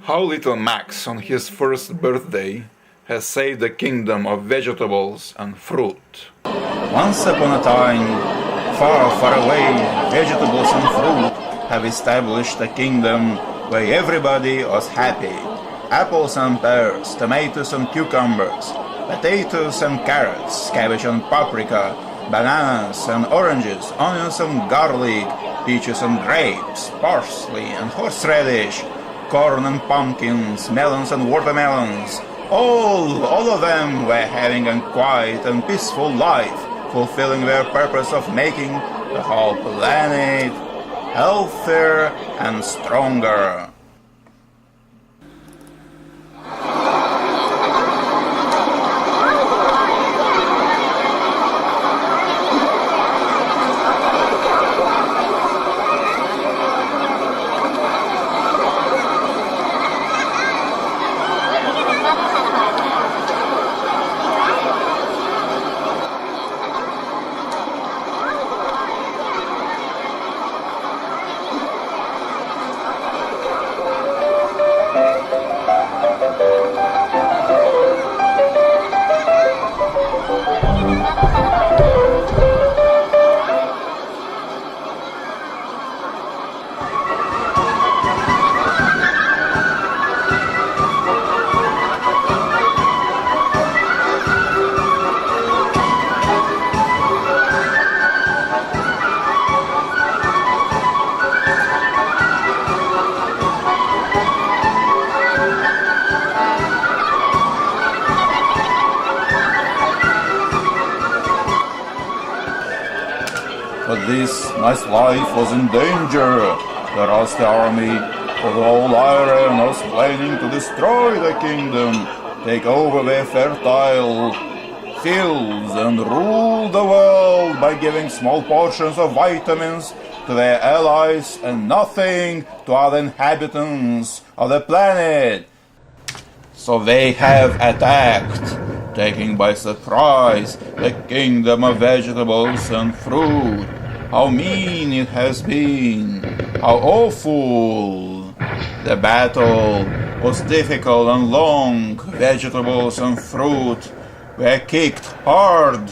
How little Max on his first birthday has saved the kingdom of vegetables and fruit. Once upon a time, far, far away, vegetables and fruit have established a kingdom where everybody was happy. Apples and pears, tomatoes and cucumbers, potatoes and carrots, cabbage and paprika, bananas and oranges, onions and garlic, peaches and grapes, parsley and horseradish, corn and pumpkins, melons and watermelons. All of them were having a quiet and peaceful life, fulfilling their purpose of making the whole planet healthier and stronger. But this nice life was in danger. The Rusty army of the Old Iron was planning to destroy the kingdom, take over their fertile fields, and rule the world by giving small portions of vitamins to their allies and nothing to other inhabitants of the planet. So they have attacked, taking by surprise the kingdom of vegetables and fruit. How mean it has been! How awful! The battle was difficult and long. Vegetables and fruit were kicked hard.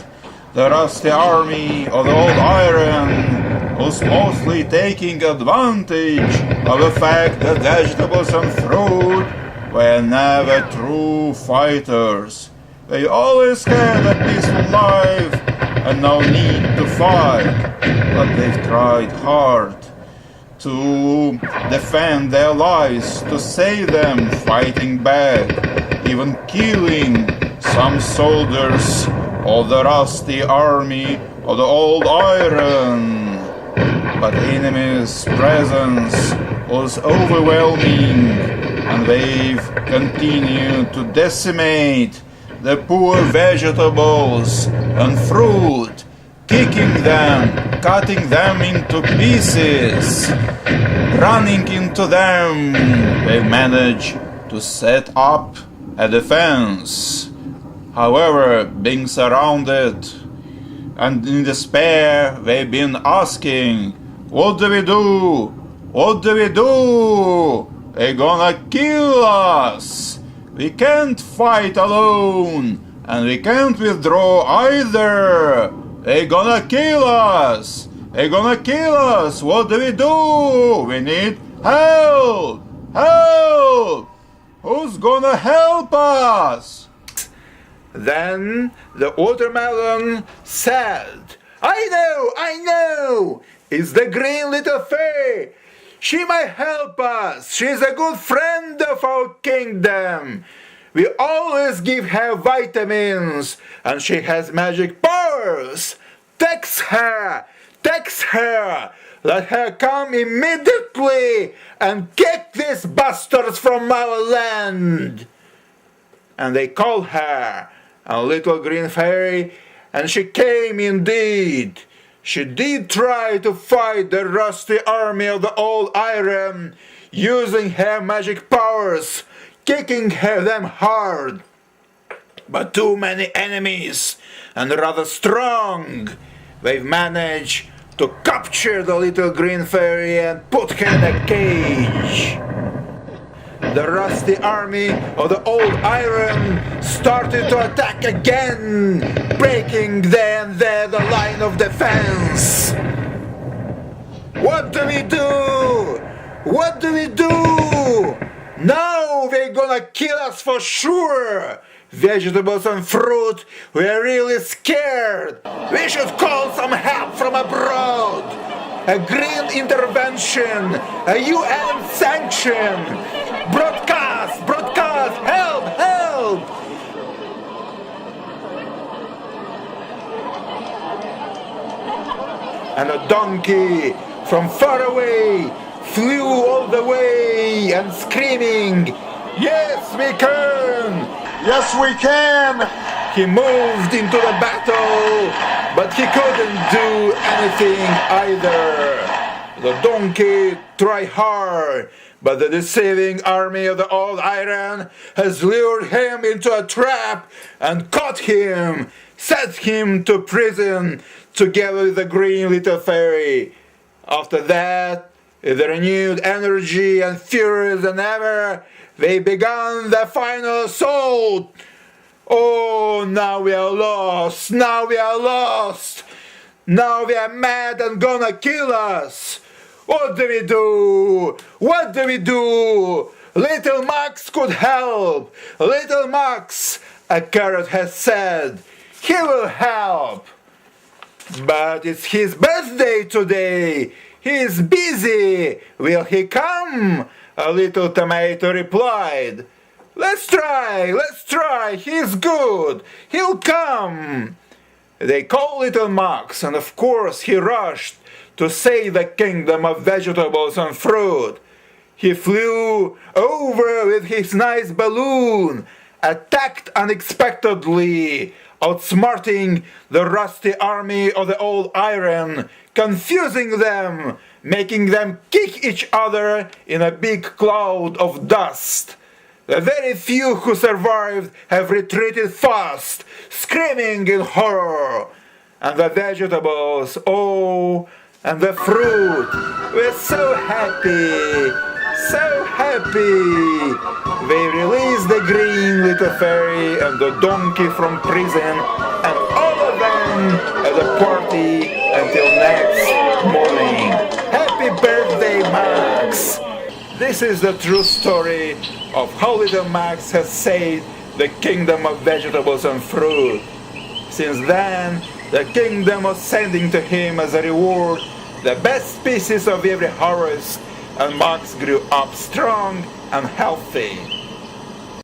The Rusty army of the Old Iron was mostly taking advantage of the fact that vegetables and fruit were never true fighters. They always had a peaceful life and no need to fight, but they've tried hard to defend their lives, to save them fighting back, even killing some soldiers of the Rusty army of the Old Iron. But the enemy's presence was overwhelming, and they've continued to decimate the poor vegetables and fruit, kicking them, cutting them into pieces, running into them. They managed to set up a defense. However, being surrounded and in despair, they've been asking, what do we do? What do we do? They're gonna kill us. We can't fight alone, and we can't withdraw either. They're gonna kill us. They're gonna kill us. What do we do? We need help. Help! Who's gonna help us? Then the watermelon said, I know! It's the green little fairy. She might help us. She's a good friend of our kingdom. We always give her vitamins, and she has magic powers. Text her! Let her come immediately and kick these bastards from our land. And they called her a little green fairy, and she came indeed. She did try to fight the Rusty army of the Old Iron, using her magic powers, kicking them hard. But too many enemies, and rather strong. They've managed to capture the little green fairy and put her in a cage. the rusty army of the old iron started to attack again, breaking then the line of defense. What do we do? What do we do? Now they're gonna kill us for sure. Vegetables and fruit, we're really scared. We should call some help from abroad. A green intervention, a UN sanction. Broadcast, help, help. And a donkey from far away flew all the way and screaming, "Yes, we can! Yes, we can! He moved into the battle, but he couldn't do anything either. The donkey tried hard, but the deceiving army of the old iron has lured him into a trap and caught him, set him to prison together with the green little fairy. After that, with renewed energy and furious than ever, they began the final assault. Oh, now we are lost! Now we are lost! Now they are mad and gonna kill us! What do we do? What do we do? Little Max could help! Little Max, a carrot has said, he will help! But it's his birthday today! He is busy! Will he come? A little tomato replied. Let's try, he's good, he'll come. They called little Max, and of course he rushed to save the kingdom of vegetables and fruit. He flew over with his nice balloon, attacked unexpectedly, outsmarting the rusty army of the old iron, confusing them, making them kick each other in a big cloud of dust. The very few who survived have retreated fast, screaming in horror. And the vegetables, oh, and the fruit, were so happy, so happy. They released the green little fairy and the donkey from prison, and all of them at a party until next morning. Happy birthday, Max! This is the true story of how little Max has saved the kingdom of vegetables and fruit. Since then, the kingdom was sending to him as a reward the best species of every harvest, and Max grew up strong and healthy.